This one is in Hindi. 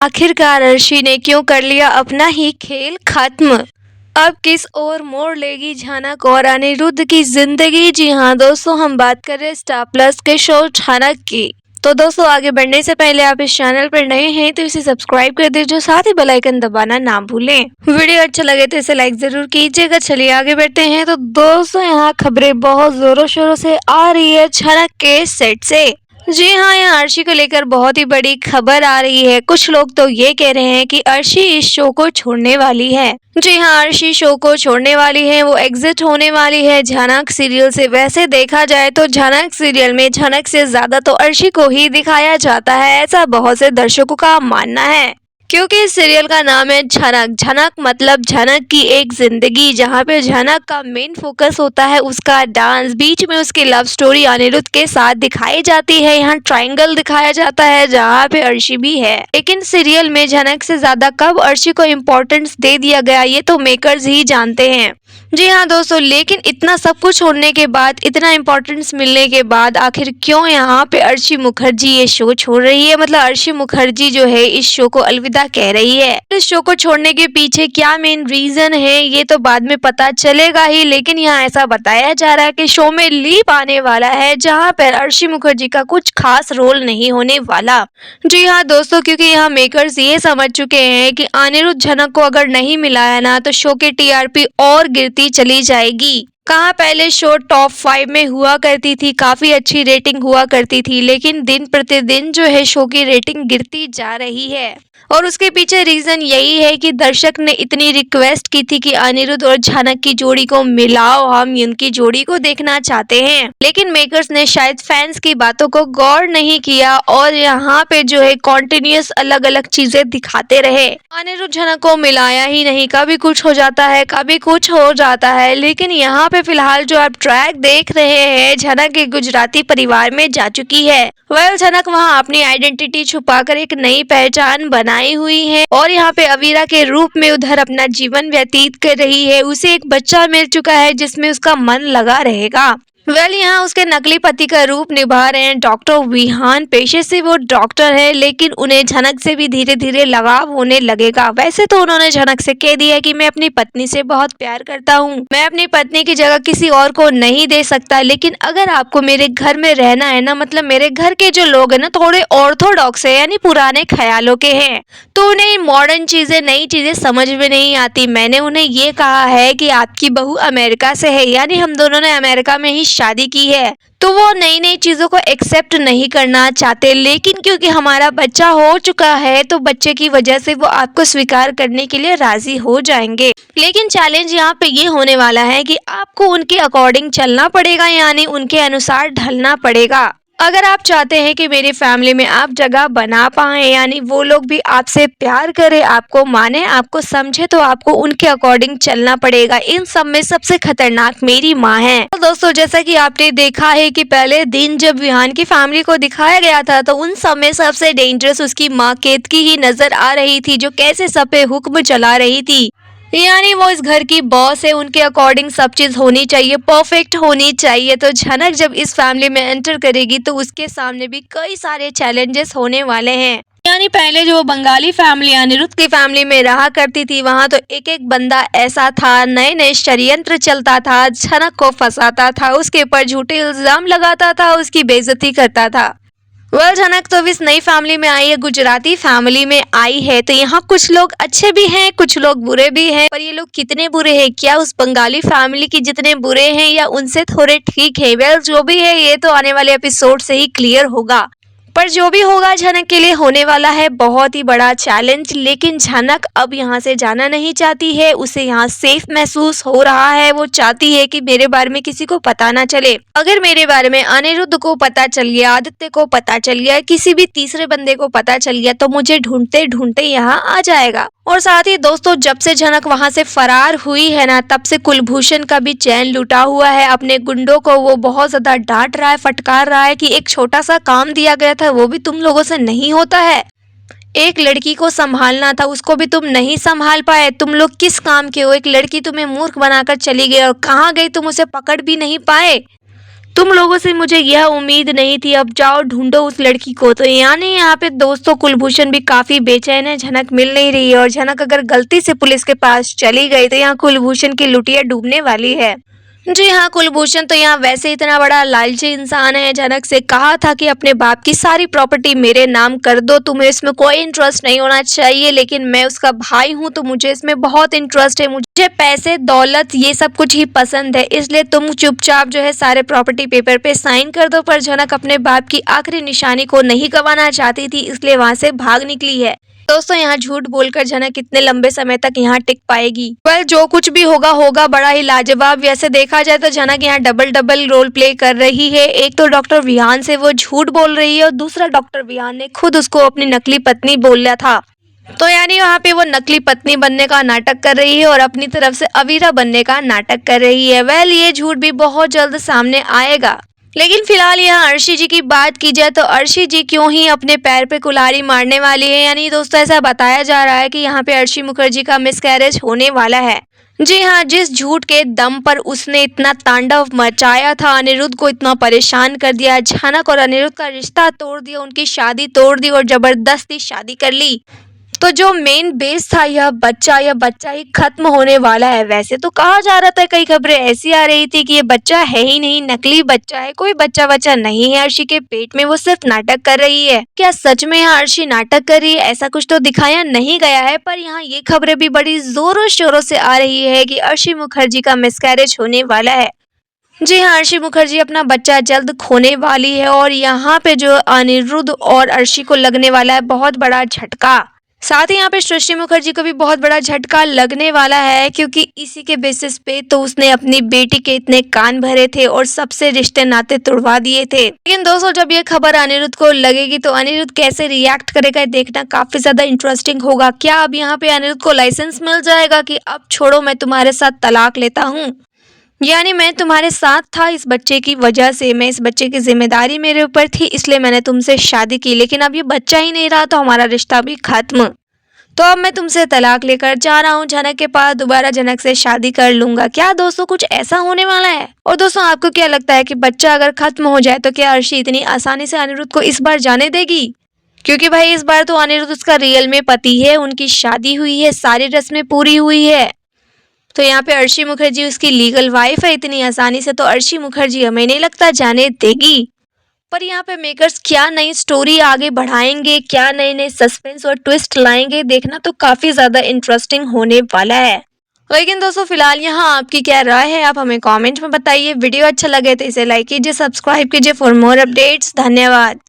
आखिरकार अर्शी ने क्यों कर लिया अपना ही खेल खत्म। अब किस ओर मोड़ लेगी झानक और अनिरुद्ध की जिंदगी। जी हाँ दोस्तों, हम बात कर रहे हैं स्टार प्लस के शो झानक की। तो दोस्तों, आगे बढ़ने से पहले आप इस चैनल पर नए हैं तो इसे सब्सक्राइब कर दीजिए, साथ ही बेल आइकन दबाना ना भूलें। वीडियो अच्छा लगे तो इसे लाइक जरूर कीजिएगा। चलिए आगे बढ़ते हैं। तो दोस्तों, यहाँ खबरें बहुत जोरों शोरों से आ रही है झानक के सेट से। जी हाँ, यहाँ अर्शी को लेकर बहुत ही बड़ी खबर आ रही है। कुछ लोग तो ये कह रहे हैं कि अर्शी इस शो को छोड़ने वाली है। जी हाँ, अर्शी शो को छोड़ने वाली है, वो एग्जिट होने वाली है झानक सीरियल से। वैसे देखा जाए तो झानक सीरियल में झानक से ज्यादा तो अर्शी को ही दिखाया जाता है, ऐसा बहुत से दर्शकों का मानना है। क्योंकि इस सीरियल का नाम है झनक। झनक मतलब झनक की एक जिंदगी, जहाँ पे झनक का मेन फोकस होता है उसका डांस। बीच में उसकी लव स्टोरी अनिरुद्ध के साथ दिखाई जाती है। यहाँ ट्रायंगल दिखाया जाता है जहाँ पे अर्शी भी है। लेकिन सीरियल में झनक से ज्यादा कब अर्शी को इम्पोर्टेंस दे दिया गया ये तो मेकर्स ही जानते हैं। जी हाँ दोस्तों, लेकिन इतना सब कुछ होने के बाद, इतना इम्पोर्टेंस मिलने के बाद आखिर क्यों यहाँ पे अर्शी मुखर्जी ये शो छोड़ रही है। मतलब अर्शी मुखर्जी जो है इस शो को अलविदा कह रही है। इस शो को छोड़ने के पीछे क्या मेन रीजन है ये तो बाद में पता चलेगा ही, लेकिन यहाँ ऐसा बताया जा रहा है कि शो में लीप आने वाला है जहाँ पर अर्शी मुखर्जी का कुछ खास रोल नहीं होने वाला। जी हाँ दोस्तों, क्योंकि यहाँ मेकर्स ये समझ चुके हैं कि अनिरुद्ध झनक को अगर नहीं मिलाया ना तो शो की टीआरपी और गिरती चली जाएगी। कहाँ पहले शो टॉप 5 में हुआ करती थी, काफी अच्छी रेटिंग हुआ करती थी, लेकिन दिन प्रतिदिन जो है शो की रेटिंग गिरती जा रही है। और उसके पीछे रीजन यही है कि दर्शक ने इतनी रिक्वेस्ट की थी कि अनिरुद्ध और झानक की जोड़ी को मिलाओ, हम उनकी जोड़ी को देखना चाहते हैं। लेकिन मेकर्स ने शायद फैंस की बातों को गौर नहीं किया और यहाँ पे जो है कॉन्टिन्यूस अलग अलग चीजें दिखाते रहे। अनिरुद्ध झनक को मिलाया ही नहीं, कभी कुछ हो जाता है कभी कुछ हो जाता है। लेकिन यहाँ पे फिलहाल जो आप ट्रैक देख रहे हैं, झनक एक गुजराती परिवार में जा चुकी है। झनक वहाँ अपनी आइडेंटिटी छुपाकर एक नई पहचान बनाई हुई है और यहाँ पे अवीरा के रूप में उधर अपना जीवन व्यतीत कर रही है। उसे एक बच्चा मिल चुका है जिसमें उसका मन लगा रहेगा। यहाँ उसके नकली पति का रूप निभा रहे हैं डॉक्टर विहान। पेशे से वो डॉक्टर है, लेकिन उन्हें झनक से भी धीरे धीरे लगाव होने लगेगा। वैसे तो उन्होंने झनक से कह दिया कि मैं अपनी पत्नी से बहुत प्यार करता हूँ, मैं अपनी पत्नी की जगह किसी और को नहीं दे सकता, लेकिन अगर आपको मेरे घर में रहना है ना, मतलब मेरे घर के जो लोग हैं ना थोड़े ऑर्थोडॉक्स है, यानी पुराने ख्यालों के हैं, तो उन्हें मॉडर्न चीजें, नई चीजें समझ में नहीं आती। मैंने उन्हें ये कहा है कि आपकी बहू अमेरिका से है, यानी हम दोनों ने अमेरिका में ही शादी की है, तो वो नई नई चीजों को एक्सेप्ट नहीं करना चाहते। लेकिन क्योंकि हमारा बच्चा हो चुका है तो बच्चे की वजह से वो आपको स्वीकार करने के लिए राजी हो जाएंगे। लेकिन चैलेंज यहाँ पे ये होने वाला है कि आपको उनके अकॉर्डिंग चलना पड़ेगा, यानी उनके अनुसार ढलना पड़ेगा। अगर आप चाहते हैं कि मेरी फैमिली में आप जगह बना पाए, यानी वो लोग भी आपसे प्यार करें, आपको माने, आपको समझे, तो आपको उनके अकॉर्डिंग चलना पड़ेगा। इन सब में सबसे खतरनाक मेरी माँ है। तो दोस्तों, जैसा कि आपने देखा है कि पहले दिन जब विहान की फैमिली को दिखाया गया था तो उन सब में सबसे डेंजरस उसकी माँ केतकी ही नजर आ रही थी, जो कैसे सब पे हुक्म चला रही थी। यानी वो इस घर की बॉस है, उनके अकॉर्डिंग सब चीज होनी चाहिए, परफेक्ट होनी चाहिए। तो झनक जब इस फैमिली में एंटर करेगी तो उसके सामने भी कई सारे चैलेंजेस होने वाले हैं। यानी पहले जो बंगाली फैमिली अनिरुद्ध की फैमिली में रहा करती थी, वहाँ तो एक एक बंदा ऐसा था, नए नए षड्यंत्र चलता था, झनक को फंसाता था, उसके ऊपर झूठे इल्जाम लगाता था, उसकी बेइज्जती करता था। झनक तो इस नई फैमिली में आई है, गुजराती फैमिली में आई है, तो यहाँ कुछ लोग अच्छे भी हैं, कुछ लोग बुरे भी हैं। पर ये लोग कितने बुरे हैं, क्या उस बंगाली फैमिली के जितने बुरे हैं या उनसे थोड़े ठीक है? जो भी है ये तो आने वाले एपिसोड से ही क्लियर होगा। पर जो भी होगा झनक के लिए होने वाला है बहुत ही बड़ा चैलेंज। लेकिन झनक अब यहाँ से जाना नहीं चाहती है, उसे यहाँ सेफ महसूस हो रहा है। वो चाहती है कि मेरे बारे में किसी को पता ना चले। अगर मेरे बारे में अनिरुद्ध को पता चल गया, आदित्य को पता चल गया, किसी भी तीसरे बंदे को पता चल गया तो मुझे ढूंढते ढूंढते यहाँ आ जाएगा। और साथ ही दोस्तों, जब से झनक वहां से फरार हुई है ना, तब से कुलभूषण का भी चैन लुटा हुआ है। अपने गुंडों को वो बहुत ज्यादा डांट रहा है, फटकार रहा है कि एक छोटा सा काम दिया गया था वो भी तुम लोगों से नहीं होता है। एक लड़की को संभालना था, उसको भी तुम नहीं संभाल पाए। तुम लोग किस काम के हो? एक लड़की तुम्हें मूर्ख बनाकर चली गई और कहाँ गई तुम उसे पकड़ भी नहीं पाए। तुम लोगों से मुझे यह उम्मीद नहीं थी, अब जाओ ढूंढो उस लड़की को। तो यानी यहाँ पे दोस्तों कुलभूषण भी काफी बेचैन है, झनक मिल नहीं रही है और झनक अगर गलती से पुलिस के पास चली गई तो यहाँ कुलभूषण की लुटिया डूबने वाली है। जी हाँ, कुलभूषण तो यहाँ वैसे इतना बड़ा लालची इंसान है। झनक से कहा था कि अपने बाप की सारी प्रॉपर्टी मेरे नाम कर दो, तुम्हें इसमें कोई इंटरेस्ट नहीं होना चाहिए, लेकिन मैं उसका भाई हूँ तो मुझे इसमें बहुत इंटरेस्ट है, मुझे पैसे दौलत ये सब कुछ ही पसंद है, इसलिए तुम चुपचाप जो है सारे प्रॉपर्टी पेपर पे साइन कर दो। पर झनक अपने बाप की आखिरी निशानी को नहीं गंवाना चाहती थी, इसलिए वहां से भाग निकली है। दोस्तों यहाँ झूठ बोलकर झनक कितने लंबे समय तक यहाँ टिक पाएगी। पर जो कुछ भी होगा होगा बड़ा ही लाजवाब। वैसे देखा जाए तो झनक यहाँ डबल डबल रोल प्ले कर रही है। एक तो डॉक्टर विहान से वो झूठ बोल रही है और दूसरा डॉक्टर विहान ने खुद उसको अपनी नकली पत्नी बोला था। तो यानी वहाँ पे वो नकली पत्नी बनने का नाटक कर रही है और अपनी तरफ से अवीरा बनने का नाटक कर रही है। वेल ये झूठ भी बहुत जल्द सामने आएगा। लेकिन फिलहाल यहाँ अर्शी जी की बात की जाए तो अर्शी जी क्यों ही अपने पैर पे कुल्हाड़ी मारने वाली है। यानी दोस्तों ऐसा बताया जा रहा है कि यहाँ पे अर्शी मुखर्जी का मिसकैरेज होने वाला है। जी हाँ, जिस झूठ के दम पर उसने इतना तांडव मचाया था, अनिरुद्ध को इतना परेशान कर दिया, झनक और अनिरुद्ध का रिश्ता तोड़ दिया, उनकी शादी तोड़ दी और जबरदस्ती शादी कर ली, तो जो मेन बेस था यह बच्चा ही खत्म होने वाला है। वैसे तो कहा जा रहा था, कई खबरें ऐसी आ रही थी कि ये बच्चा है ही नहीं, नकली बच्चा है, कोई बच्चा नहीं है अर्शी के पेट में, वो सिर्फ नाटक कर रही है। क्या सच में यहाँ अर्शी नाटक कर रही है? ऐसा कुछ तो दिखाया नहीं गया है, पर यहाँ ये खबरें भी बड़ी जोरों शोरों से आ रही है कि अर्शी मुखर्जी का मिसकैरेज होने वाला है। जी हाँ, अर्शी मुखर्जी अपना बच्चा जल्द खोने वाली है और यहाँ पे जो अनिरुद्ध और अर्शी को लगने वाला है बहुत बड़ा झटका। साथ ही यहाँ पे सृष्टि मुखर्जी को भी बहुत बड़ा झटका लगने वाला है, क्योंकि इसी के बेसिस पे तो उसने अपनी बेटी के इतने कान भरे थे और सबसे रिश्ते नाते तोड़वा दिए थे। लेकिन दोस्तों जब ये खबर अनिरुद्ध को लगेगी तो अनिरुद्ध कैसे रिएक्ट करेगा देखना काफी ज्यादा इंटरेस्टिंग होगा। क्या अब यहाँ पे अनिरुद्ध को लाइसेंस मिल जाएगा कि अब छोड़ो, मैं तुम्हारे साथ तलाक लेता हूँ, यानी मैं तुम्हारे साथ था इस बच्चे की वजह से, मैं इस बच्चे की जिम्मेदारी मेरे ऊपर थी इसलिए मैंने तुमसे शादी की, लेकिन अब ये बच्चा ही नहीं रहा तो हमारा रिश्ता भी खत्म, तो अब मैं तुमसे तलाक लेकर जा रहा हूँ झनक के पास, दोबारा झनक से शादी कर लूंगा। क्या दोस्तों कुछ ऐसा होने वाला है? और दोस्तों आपको क्या लगता है कि बच्चा अगर खत्म हो जाए तो क्या अर्शी इतनी आसानी से अनिरुद्ध को इस बार जाने देगी? क्योंकि भाई इस बार तो अनिरुद्ध उसका रियल में पति है, उनकी शादी हुई है, सारी रस्में पूरी हुई है, तो यहाँ पे अर्शी मुखर्जी उसकी लीगल वाइफ है, इतनी आसानी से तो अर्शी मुखर्जी हमें नहीं लगता जाने देगी। पर यहाँ पे मेकर्स क्या नई स्टोरी आगे बढ़ाएंगे, क्या नए नए सस्पेंस और ट्विस्ट लाएंगे, देखना तो काफी ज्यादा इंटरेस्टिंग होने वाला है। लेकिन दोस्तों फिलहाल यहाँ आपकी क्या राय है, आप हमें कमेंट में बताइए। वीडियो अच्छा लगे तो इसे लाइक कीजिए, सब्सक्राइब कीजिए फॉर मोर अपडेट्स। धन्यवाद।